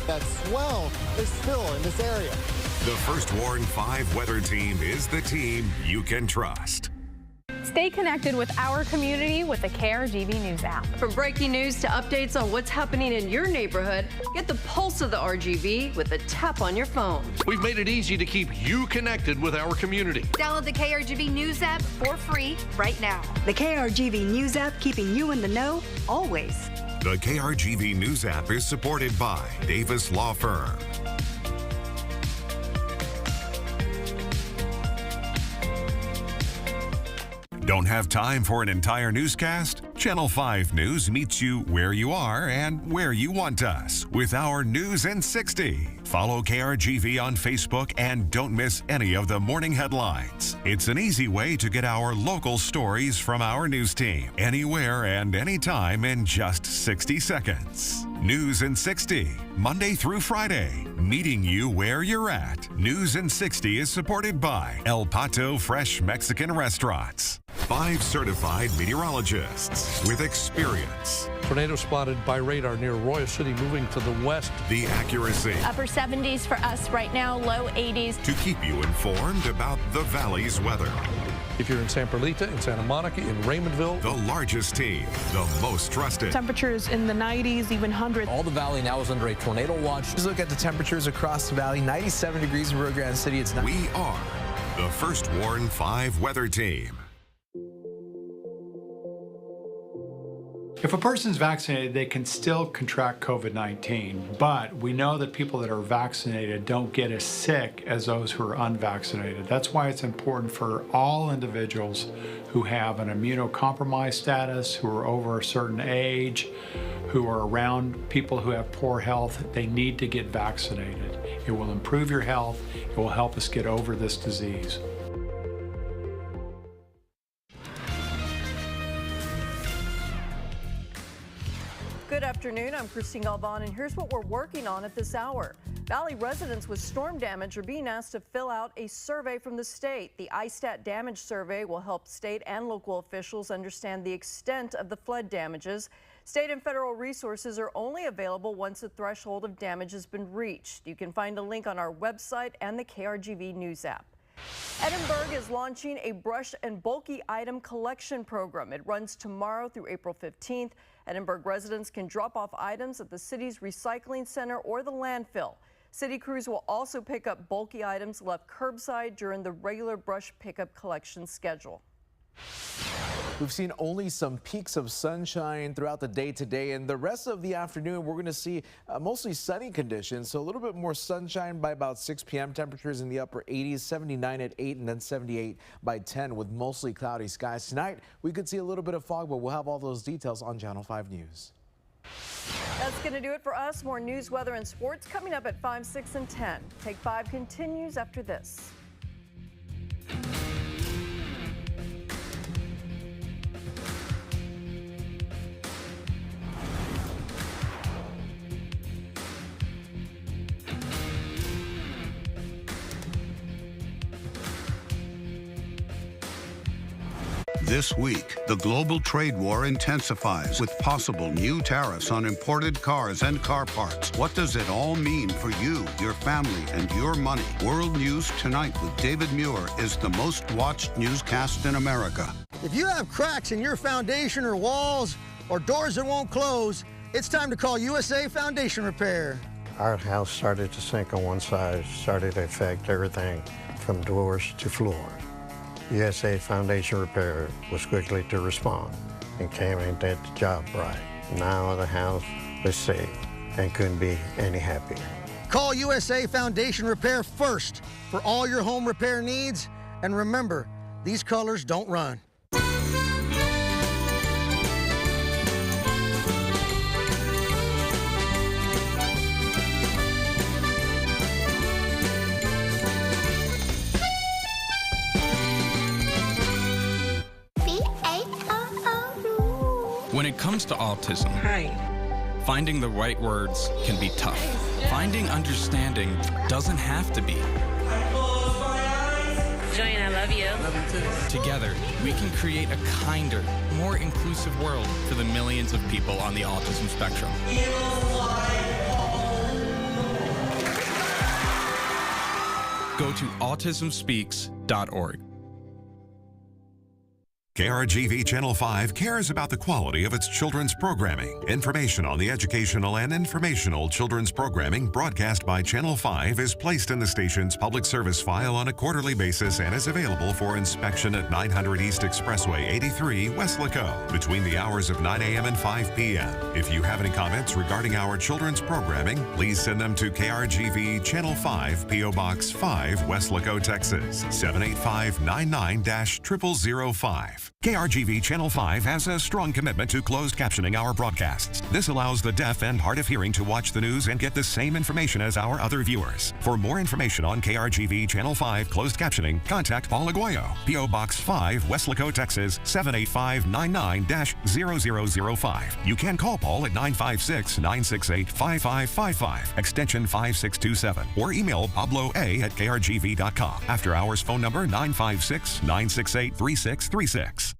That swell is still in this area. The First Warn 5 weather team is the team you can trust. Stay connected with our community with the KRGV News app. From breaking news to updates on what's happening in your neighborhood, get the pulse of the RGV with a tap on your phone. We've made it easy to keep you connected with our community. Download the KRGV News app for free right now. The KRGV News app, keeping you in the know always. The KRGV News app is supported by Davis Law Firm. Don't have time for an entire newscast? Channel 5 News meets you where you are and where you want us with our News in 60. Follow KRGV on Facebook and don't miss any of the morning headlines. It's an easy way to get our local stories from our news team anywhere and anytime in just 60 seconds. News in 60, Monday through Friday, meeting you where you're at. News in 60 is supported by El Pato Fresh Mexican Restaurants. 5 certified meteorologists with experience. Tornado spotted by radar near Royal City, moving to the west. The accuracy. Upper 70s for us right now, low 80s. To keep you informed about the Valley's weather. If you're in San Perlita, in Santa Monica, in Raymondville. The largest team, the most trusted. Temperatures in the 90s, even 100. All the Valley now is under a tornado watch. Just look at the temperatures across the Valley. 97 degrees in Rio Grande City. It's not. We are the First Warn 5 weather team. If a person's vaccinated, they can still contract COVID-19, but we know that people that are vaccinated don't get as sick as those who are unvaccinated. That's why it's important for all individuals who have an immunocompromised status, who are over a certain age, who are around people who have poor health, they need to get vaccinated. It will improve your health. It will help us get over this disease. Good afternoon, I'm Christine Galvan, and here's what we're working on at this hour. Valley residents with storm damage are being asked to fill out a survey from the state. The ISTAT Damage Survey will help state and local officials understand the extent of the flood damages. State and federal resources are only available once the threshold of damage has been reached. You can find a link on our website and the KRGV News app. Edinburg is launching a brush and bulky item collection program. It runs tomorrow through April 15th. Edinburg residents can drop off items at the city's recycling center or the landfill. City crews will also pick up bulky items left curbside during the regular brush pickup collection schedule. We've seen only some peaks of sunshine throughout the day today, and the rest of the afternoon we're going to see mostly sunny conditions, so a little bit more sunshine by about 6 p.m. Temperatures in the upper 80s, 79 at 8 and then 78 by 10 with mostly cloudy skies. Tonight we could see a little bit of fog, but we'll have all those details on Channel 5 News. That's going to do it for us. More news, weather, and sports coming up at 5, 6, and 10. Take 5 continues after this. This week, the global trade war intensifies with possible new tariffs on imported cars and car parts. What does it all mean for you, your family, and your money? World News Tonight with David Muir is the most watched newscast in America. If you have cracks in your foundation or walls or doors that won't close, it's time to call USA Foundation Repair. Our house started to sink on one side, started to affect everything from doors to floor. USA Foundation Repair was quickly to respond and came and did the job right. Now the house is safe and couldn't be any happier. Call USA Foundation Repair first for all your home repair needs. And remember, these colors don't run. comes to autism, finding the right words can be tough. Finding understanding doesn't have to be. Julian, I love you. Together, we can create a kinder, more inclusive world for the millions of people on the autism spectrum. Go to autismspeaks.org. KRGV Channel 5 cares about the quality of its children's programming. Information on the educational and informational children's programming broadcast by Channel 5 is placed in the station's public service file on a quarterly basis and is available for inspection at 900 East Expressway 83, Weslaco, between the hours of 9 a.m. and 5 p.m. If you have any comments regarding our children's programming, please send them to KRGV Channel 5, P.O. Box 5, Weslaco, Texas, 78599-0005. KRGV Channel 5 has a strong commitment to closed captioning our broadcasts. This allows the deaf and hard of hearing to watch the news and get the same information as our other viewers. For more information on KRGV Channel 5 closed captioning, contact Paul Aguayo, P.O. Box 5, Weslaco, Texas, 78599-0005. You can call Paul at 956-968-5555, extension 5627, or email Pablo A at krgv.com. After hours phone number 956-968-3636.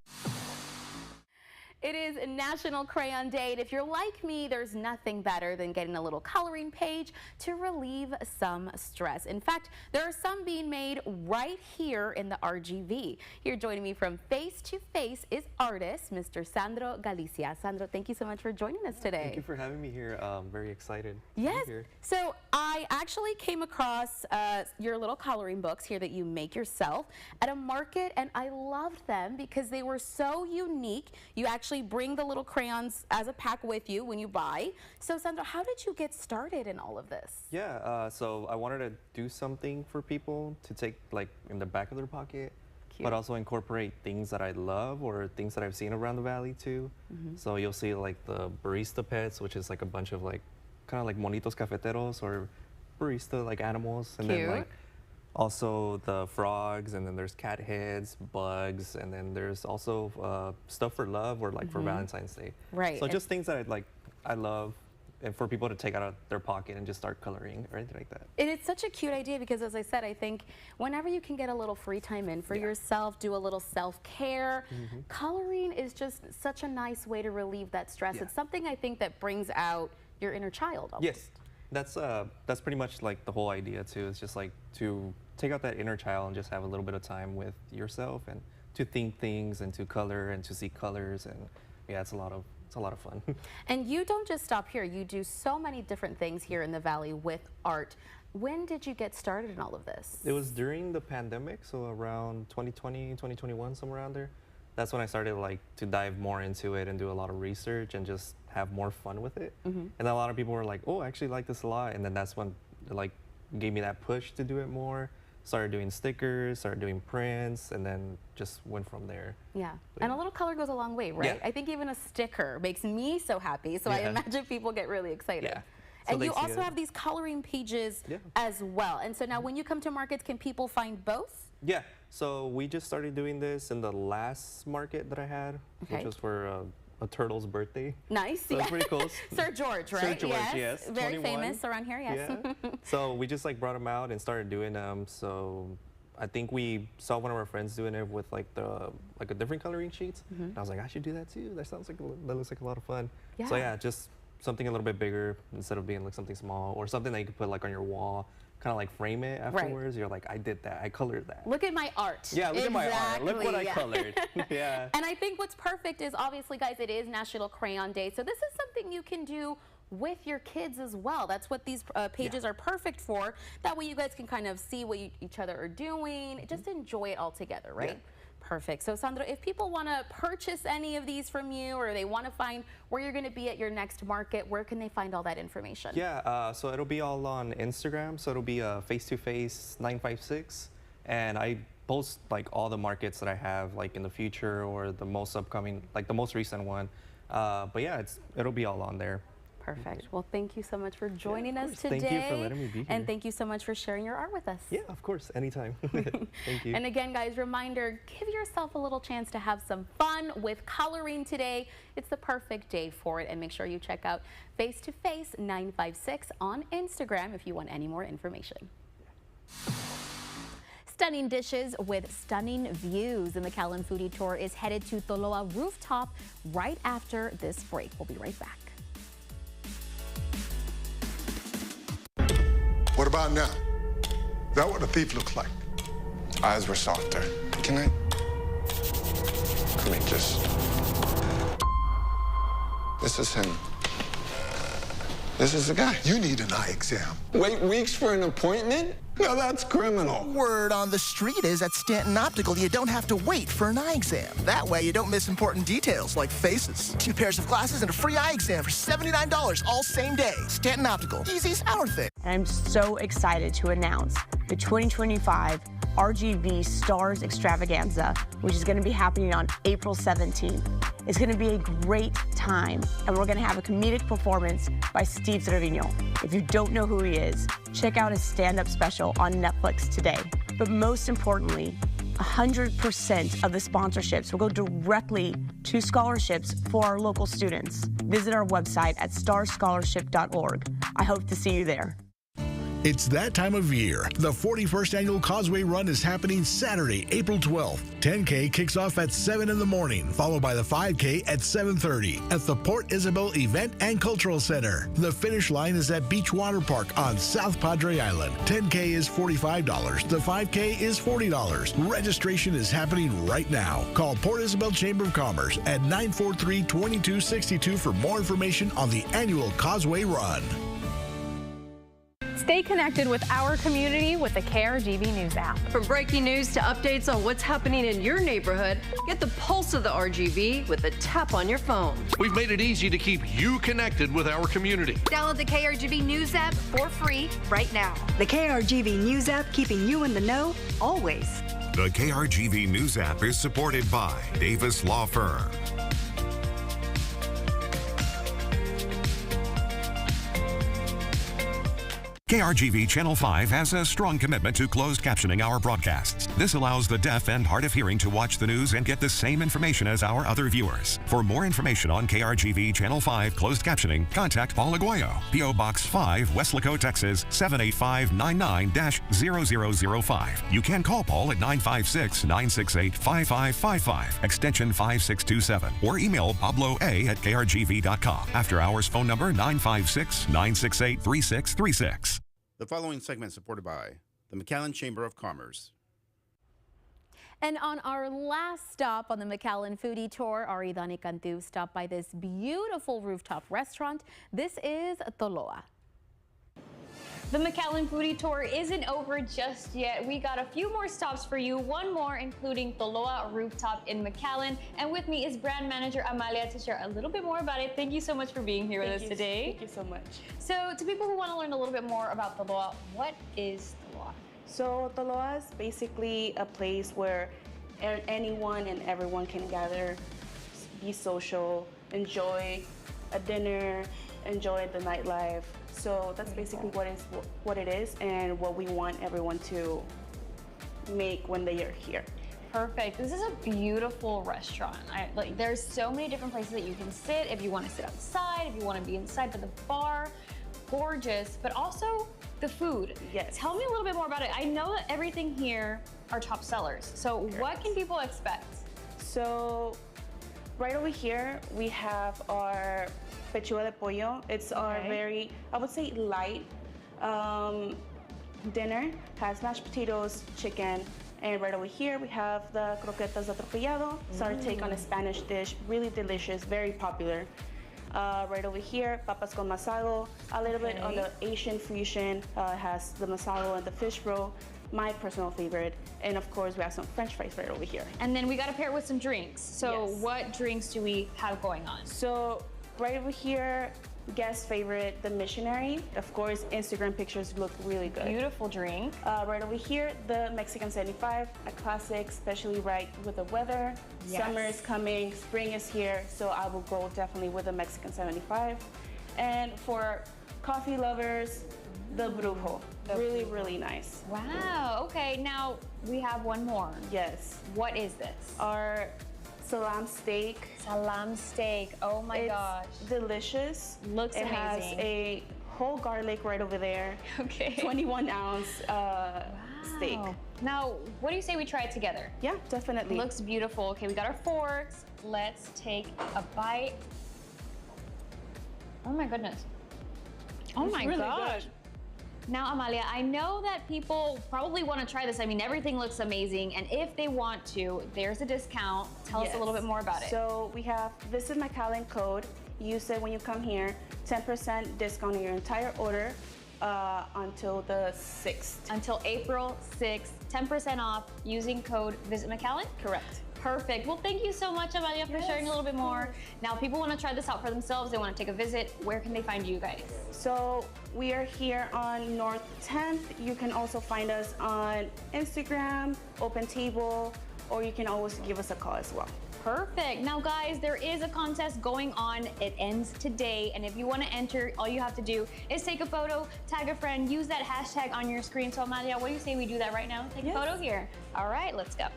It is National Crayon Day, and if you're like me, there's nothing better than getting a little coloring page to relieve some stress. In fact, there are some being made right here in the RGV. Here joining me from Face to Face is artist Mr. Sandro Galicia. Sandro, thank you so much for joining us today. Thank you for having me here. I'm very excited to Yes. be here. So I actually came across your little coloring books here that you make yourself at a market, and I loved them because they were so unique. You actually bring the little crayons as a pack with you when you buy. So Sandro, how did you get started in all of this? Yeah, so I wanted to do something for people to take like in the back of their pocket, Cute. but also incorporate things that I love or things that I've seen around the valley too. So you'll see like the barista pets, which is like a bunch of like kind of like monitos cafeteros or barista like animals, and then like also the frogs, and then there's cat heads, bugs, and then there's also stuff for love or like for Valentine's Day. Right. So just things that I love, and for people to take out of their pocket and just start coloring or anything like that. And it's such a cute idea because, as I said, I think whenever you can get a little free time in for yourself, do a little self-care, coloring is just such a nice way to relieve that stress. It's something I think that brings out your inner child almost. Yes. That's pretty much like the whole idea too. It's just like to take out that inner child and just have a little bit of time with yourself and to think things and to color and to see colors, and yeah, it's a lot of fun. And you don't just stop here. You do so many different things here in the Valley with art. When did you get started in all of this? It was during the pandemic, so around 2020, 2021, somewhere around there. That's when I started like to dive more into it and do a lot of research and just have more fun with it. And then a lot of people were like, oh, I actually like this a lot. And then that's when it like gave me that push to do it more. Started doing stickers, started doing prints, and then just went from there. Yeah, and a little color goes a long way, right? Yeah. I think even a sticker makes me so happy, so I imagine people get really excited. Yeah. So And you also it. have these coloring pages as well. And so now when you come to markets, can people find both? Yeah, so we just started doing this in the last market that I had, which was for a turtle's birthday. Nice, so it's pretty cool. Sir George, right? Sir George, yes. Very 21. famous around here, yes. Yeah. So we just like brought them out and started doing them. So I think we saw one of our friends doing it with like a different coloring sheets. And I was like, I should do that too. That looks like a lot of fun. So yeah, just something a little bit bigger instead of being like something small, or something that you could put like on your wall, kind of like frame it afterwards. You're like, I did that, I colored that. Look at my art. Yeah, look at my art. Look what I colored. Yeah. And I think what's perfect is, obviously, guys, it is National Crayon Day. So this is something you can do with your kids as well. That's what these pages are perfect for. That way you guys can kind of see what each other are doing, just enjoy it all together, right? Yeah. Perfect. So Sandro, if people want to purchase any of these from you, or they want to find where you're going to be at your next market, where can they find all that information? Yeah, so it'll be all on Instagram. So it'll be Face to Face 956, and I post like all the markets that I have like in the future or the most upcoming, like the most recent one. But yeah, it'll be all on there. Perfect. Well, thank you so much for joining us today. Thank you for letting me be here. And thank you so much for sharing your art with us. Yeah, of course, anytime. Thank you. And again, guys, reminder, give yourself a little chance to have some fun with coloring today. It's the perfect day for it. And make sure you check out Face to Face 956 on Instagram if you want any more information. Stunning dishes with stunning views. The McAllen Foodie Tour is headed to Toloa Rooftop right after this break. We'll be right back. What about now? Is that what a thief looks like? Eyes were softer. Can I mean, just... This is him. This is the guy. You need an eye exam. Wait weeks for an appointment? Now that's criminal. Word on the street is at Stanton Optical, you don't have to wait for an eye exam. That way you don't miss important details like faces. 2 pairs of glasses and a free eye exam for $79 all same day. Stanton Optical, easy's our thing. I'm so excited to announce the 2025 RGV Stars Extravaganza, which is going to be happening on April 17th. It's going to be a great time, and we're going to have a comedic performance by Steve Trevino. If you don't know who he is, check out his stand-up special on Netflix today. But most importantly, 100% of the sponsorships will go directly to scholarships for our local students. Visit our website at starscholarship.org. I hope to see you there. It's that time of year. The 41st Annual Causeway Run is happening Saturday, April 12th. 10K kicks off at 7 in the morning, followed by the 5K at 7:30 at the Port Isabel Event and Cultural Center. The finish line is at Beach Water Park on South Padre Island. 10K is $45. The 5K is $40. Registration is happening right now. Call Port Isabel Chamber of Commerce at 943-2262 for more information on the annual Causeway Run. Stay connected with our community with the KRGV News app. From breaking news to updates on what's happening in your neighborhood, get the pulse of the RGV with a tap on your phone. We've made it easy to keep you connected with our community. Download the KRGV News app for free right now. The KRGV News app, keeping you in the know always. The KRGV News app is supported by Davis Law Firm. KRGV Channel 5 has a strong commitment to closed captioning our broadcasts. This allows the deaf and hard of hearing to watch the news and get the same information as our other viewers. For more information on KRGV Channel 5 closed captioning, contact Paul Aguayo, P.O. Box 5, Weslaco, Texas, 78599-0005. You can call Paul at 956-968-5555, extension 5627, or email Pablo A at krgv.com. After hours phone number 956-968-3636. The following segment is supported by the McAllen Chamber of Commerce. And on our last stop on the McAllen Foodie Tour, Ari Dani Cantu stopped by this beautiful rooftop restaurant. This is Toloa. The McAllen Foodie Tour isn't over just yet. We got a few more stops for you, one more including Toloa Rooftop in McAllen. And with me is brand manager Amalia to share a little bit more about it. Thank you so much for being here with us today. Thank you so much. So to people who want to learn a little bit more about Toloa, what is Toloa? So Toloa is basically a place where anyone and everyone can gather, be social, enjoy a dinner, enjoy the nightlife. So that's basically what it is and what we want everyone to make when they are here. Perfect. This is a beautiful restaurant. There's so many different places that you can sit. If you want to sit outside, if you want to be inside by the bar, gorgeous, but also the food. Yes. Tell me a little bit more about it. I know that everything here are top sellers. So what can people expect? So right over here, we have our pechuga de pollo. It's our very, I would say, light dinner. Has mashed potatoes, chicken, and right over here we have the croquetas de atropellado. It's our take on a Spanish dish, really delicious, very popular. Right over here, papas con masado, a little bit on the Asian fusion. Has the masado and the fish roll, my personal favorite. And of course, we have some French fries right over here. And then we got to pair it with some drinks. So what drinks do we have going on? So right over here, guest favorite, the Missionary. Of course, Instagram pictures look really good. Beautiful drink. Right over here, the Mexican 75, a classic, especially right with the weather. Yes. Summer is coming, spring is here, so I will go definitely with the Mexican 75. And for coffee lovers, the Brujo. Really, really nice. Wow, okay, now we have one more. Yes. What is this? Our salam steak. Salam steak, oh my gosh. Delicious. Looks amazing. It has a whole garlic right over there. Okay. 21-ounce steak. Now, what do you say we try it together? Yeah, definitely. Looks beautiful. Okay, we got our forks. Let's take a bite. Oh my goodness. Oh my gosh. Now, Amalia, I know that people probably want to try this. I mean, everything looks amazing. And if they want to, there's a discount. Tell us a little bit more about it. So we have, this is McAllen code. Use it when you come here. 10% discount on your entire order until the 6th. Until April 6th, 10% off using code Visit McAllen? Correct. Perfect. Well, thank you so much, Amalia, for sharing a little bit more. Now, if people want to try this out for themselves, they want to take a visit, where can they find you guys? So we are here on North 10th. You can also find us on Instagram, Open Table, or you can always give us a call as well. Perfect. Now, guys, there is a contest going on. It ends today. And if you want to enter, all you have to do is take a photo, tag a friend, use that hashtag on your screen. So, Amalia, what do you say we do that right now? Take a photo here. All right, let's go.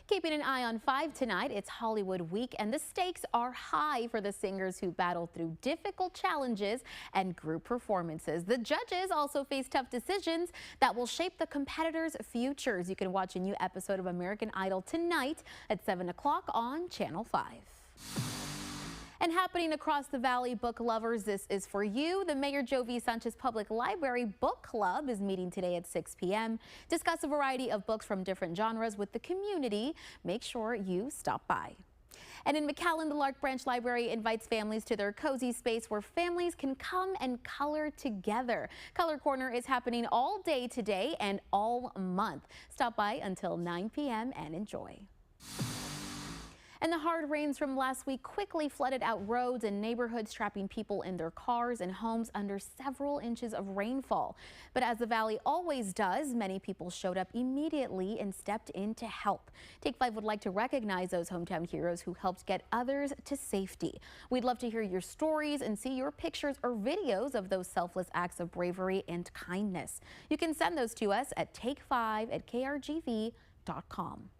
Keeping an eye on 5 tonight, it's Hollywood Week, and the stakes are high for the singers who battle through difficult challenges and group performances. The judges also face tough decisions that will shape the competitors' futures. You can watch a new episode of American Idol tonight at 7 o'clock on Channel 5. And happening across the valley, book lovers, this is for you. The Mayor Joe V. Sanchez Public Library Book Club is meeting today at 6 p.m. Discuss a variety of books from different genres with the community. Make sure you stop by. And in McAllen, the Lark Branch Library invites families to their cozy space where families can come and color together. Color Corner is happening all day today and all month. Stop by until 9 p.m. and enjoy. And the hard rains from last week quickly flooded out roads and neighborhoods, trapping people in their cars and homes under several inches of rainfall. But as the valley always does, many people showed up immediately and stepped in to help. Take 5 would like to recognize those hometown heroes who helped get others to safety. We'd love to hear your stories and see your pictures or videos of those selfless acts of bravery and kindness. You can send those to us at take5@krgv.com.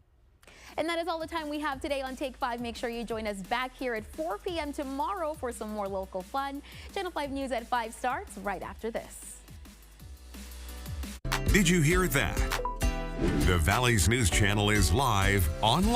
And that is all the time we have today on Take 5. Make sure you join us back here at 4 p.m. tomorrow for some more local fun. Channel 5 News at 5 starts right after this. Did you hear that? The Valley's News Channel is live online.